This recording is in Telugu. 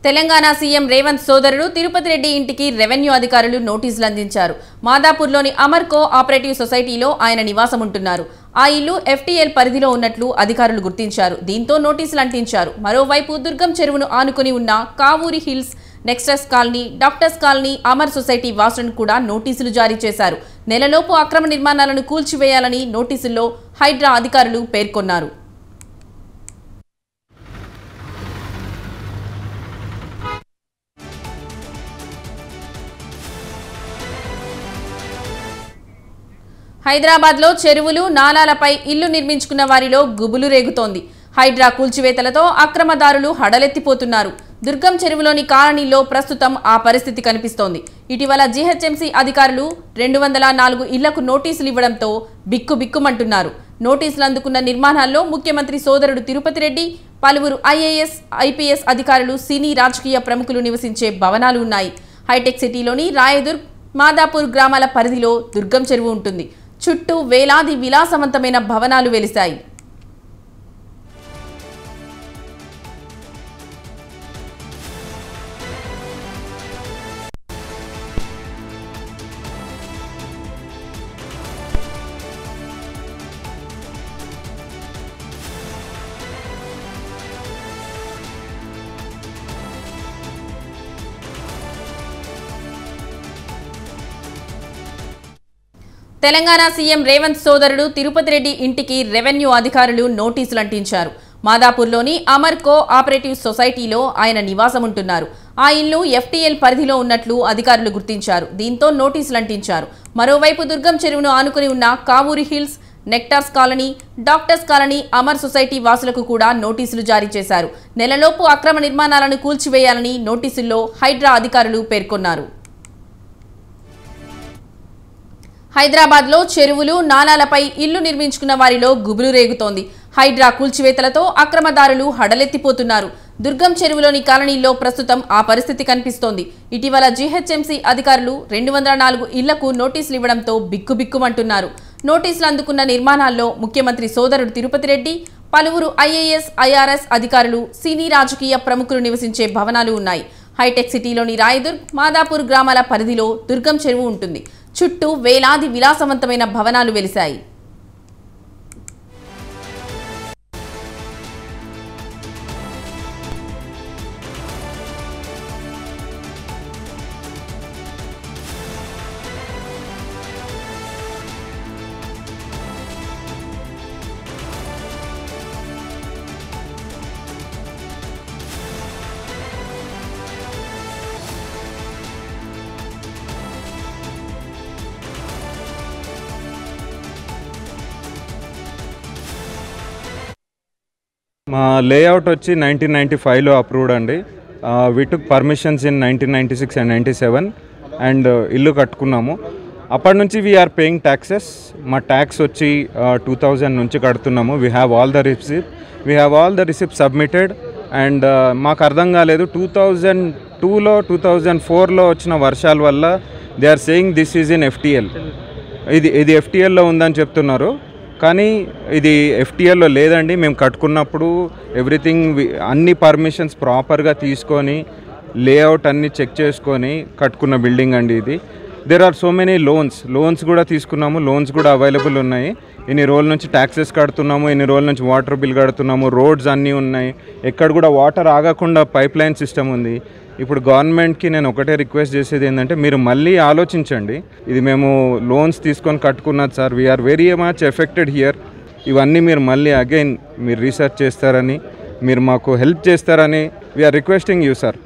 తెలంగాణ సీఎం రేవంత్ సోదరుడు తిరుపతి రెడ్డి ఇంటికి రెవెన్యూ అధికారులు నోటీసులు అందించారు. మాదాపూర్లోని అమర్ కో ఆపరేటివ్ సొసైటీలో ఆయన నివాసం ఉంటున్నారు. ఆ ఇల్లు ఎఫ్టీఎల్ పరిధిలో ఉన్నట్లు అధికారులు గుర్తించారు. దీంతో నోటీసులు అంటించారు. మరోవైపు దుర్గం చెరువును ఆనుకుని ఉన్న Kavuri hills, nexus colony, doctors colony, Amar society వాసులను కూడా నోటీసులు జారీ చేశారు. నెలలోపు అక్రమ నిర్మాణాలను కూల్చివేయాలని నోటీసుల్లో హైడ్రా అధికారులు పేర్కొన్నారు. హైదరాబాద్లో చెరువులు, నాలాలపై ఇల్లు నిర్మించుకున్న వారిలో గుబులు రేగుతోంది. హైడ్రా కూల్చివేతలతో అక్రమదారులు హడలెత్తిపోతున్నారు. దుర్గం చెరువులోని కాలనీలో ప్రస్తుతం ఆ పరిస్థితి కనిపిస్తోంది. ఇటీవల జీహెచ్ఎంసీ అధికారులు 204 ఇళ్లకు నోటీసులు ఇవ్వడంతో బిక్కుబిక్కుమంటున్నారు. నోటీసులు అందుకున్న నిర్మాణాల్లో ముఖ్యమంత్రి సోదరుడు తిరుపతి రెడ్డి, పలువురు ఐఏఎస్, ఐపీఎస్ అధికారులు, సినీ రాజకీయ ప్రముఖులు నివసించే భవనాలు ఉన్నాయి. హైటెక్ సిటీలోని రాయదుర్గ్, మాదాపూర్ గ్రామాల పరిధిలో దుర్గం చెరువు ఉంటుంది. చుట్టూ వేలాది విలాసవంతమైన భవనాలు వెలిశాయి. తెలంగాణ సీఎం రేవంత్ సోదరుడు తిరుపతి రెడ్డి ఇంటికి రెవెన్యూ అధికారులు నోటీసులు అంటించారు. మాదాపూర్లోని అమర్ కో ఆపరేటివ్ సొసైటీలో ఆయన నివాసం ఉంటున్నారు. ఆ ఇల్లు ఎఫ్టీఎల్ పరిధిలో ఉన్నట్లు అధికారులు గుర్తించారు. దీంతో నోటీసులు అంటించారు. మరోవైపు దుర్గం చెరువును ఆనుకుని ఉన్న Kavuri hills, nectars colony, doctors colony, Amar society వాసులకు కూడా నోటీసులు జారీ చేశారు. నెలలోపు అక్రమ నిర్మాణాలను కూల్చివేయాలని నోటీసుల్లో హైడ్రా అధికారులు పేర్కొన్నారు. హైదరాబాద్లో చెరువులు, నాలాలపై ఇల్లు నిర్మించుకున్న వారిలో గుబులు రేగుతోంది. హైడ్రా కూల్చివేతలతో అక్రమదారులు హడలెత్తిపోతున్నారు. దుర్గం చెరువులోని కాలనీలో ప్రస్తుతం ఆ పరిస్థితి కనిపిస్తోంది. ఇటీవల జీహెచ్ఎంసీ అధికారులు 204 ఇళ్లకు నోటీసులు ఇవ్వడంతో బిక్కుబిక్కుమంటున్నారు. నోటీసులు అందుకున్న నిర్మాణాల్లో ముఖ్యమంత్రి సోదరుడు తిరుపతి రెడ్డి, పలువురు ఐఏఎస్, ఐఆర్ఎస్ అధికారులు, సినీ రాజకీయ ప్రముఖులు నివసించే భవనాలు ఉన్నాయి. హైటెక్ సిటీలోని రాయదుర్గ్, మాదాపూర్ గ్రామాల పరిధిలో దుర్గం చెరువు ఉంటుంది. చుట్టూ వేలాది విలాసవంతమైన భవనాలు వెలిశాయి. మా లేఅవుట్ వచ్చి 1995లో అప్రూవ్డ్ అండి. We took permissions in 1996 and 97 and ఇల్లు కట్టుకున్నాము. అప్పటి నుంచి వీఆర్ పేయింగ్ ట్యాక్సెస్. మా ట్యాక్స్ వచ్చి 2000 నుంచి కడుతున్నాము. We have all the receipt submitted. And మాకు అర్థం కాలేదు, 2002లో 2004లో వచ్చిన వర్షాల వల్ల they are saying this is in FTL. ఇది ఎఫ్టీఎల్లో ఉందని చెప్తున్నారు, కానీ ఇది ఎఫ్టీఎల్లో లేదండి. మేము కట్టుకున్నప్పుడు ఎవ్రీథింగ్ అన్ని పర్మిషన్స్ ప్రాపర్గా తీసుకొని లేఅవుట్ అన్నీ చెక్ చేసుకొని కట్టుకున్న బిల్డింగ్ అండి ఇది. There are so many loans కూడా తీసుకున్నాము. లోన్స్ కూడా అవైలబుల్ ఉన్నాయి. ఇన్ని రోజుల నుంచి ట్యాక్సెస్ కడుతున్నాము, ఇన్ని రోజుల నుంచి వాటర్ బిల్ కడుతున్నాము. రోడ్స్ అన్నీ ఉన్నాయి. ఎక్కడ కూడా వాటర్ ఆగకుండా పైప్ లైన్ సిస్టమ్ ఉంది. ఇప్పుడు గవర్నమెంట్కి నేను ఒకటే రిక్వెస్ట్ చేసేది ఏంటంటే, మీరు మళ్ళీ ఆలోచించండి. ఇది మేము లోన్స్ తీసుకొని కట్టుకున్నది sir. We are very much affected here. ఇవన్నీ మీరు మళ్ళీ అగైన్ మీరు రీసెర్చ్ చేస్తారని, మీరు మాకు హెల్ప్ చేస్తారని వీఆర్ రిక్వెస్టింగ్ యూ సార్.